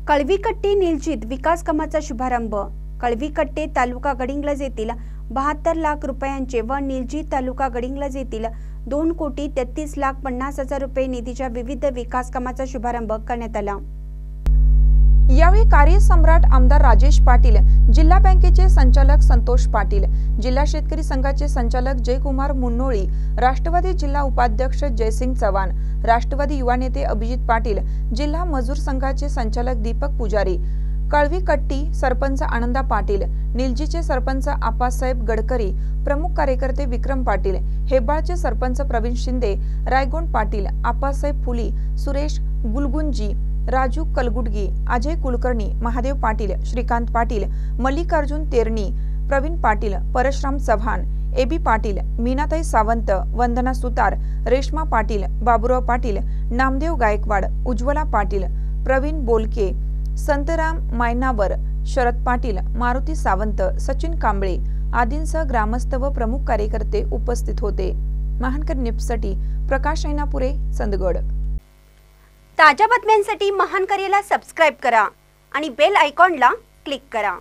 कळवीकट्टी निलजित विकास कामाचा शुभारंभ। कळवीकट्टे तालुका गडिंग्लज येथील 72 लाख रुपयांचे व निलजित तालुका गडिंग्लज येथील 2,33,50,000 रुपये निधीच्या विविध विकास कामाचा शुभारंभ करण्यात आला। यावेळी कार्यसम्राट आमदार राजेश पाटील, जिल्हा बँकेचे संचालक संतोष पाटील, जिल्हा शेतकरी संघाचे संचालक जयकुमार मुन्नोळी, राष्ट्रवादी जिल्हा उपाध्यक्ष जयसिंग चव्हाण, राष्ट्रवादी युवा नेते अभिजित पाटील, जिल्हा मजूर संघाचे संचालक दीपक पुजारी, कळवीकट्टी सरपंच आनंदा पाटील, निलजीचे सरपंच आप्पासाहेब गडकरी, प्रमुख कार्यकर्ते विक्रम पाटील, हेब्बाळचे सरपंच प्रवीण शिंदे, रायगोंड पाटील, आप्पासाहेब फुली, सुरेश गुलगुंजी, राजू कलगुडगी, अजय कुलकर्णी, महादेव पाटील, श्रीकांत पाटील, मल्लिकार्जुन तेरणी, प्रवीण पाटील, परशुराम चव्हाण, एबी पाटील, मीनाताई सावंत, वंदना सुतार, रेश्मा पाटील, बाबुराव पाटील, नामदेव गायकवाड, उज्ज्वला पाटील, प्रवीण बोलके, संतराम मायनावर, शरद पाटील, मारुती सावंत, सचिन कांबळे आदींसह ग्रामस्थ व प्रमुख कार्यकर्ते उपस्थित होते। महानकर न्यूजसाठी प्रकाश ऐनापुरे, चंदगड। ताज्या बातम्यांसाठी महानकरेला सबस्क्राइब करा आणि बेल आयकॉनला क्लिक करा।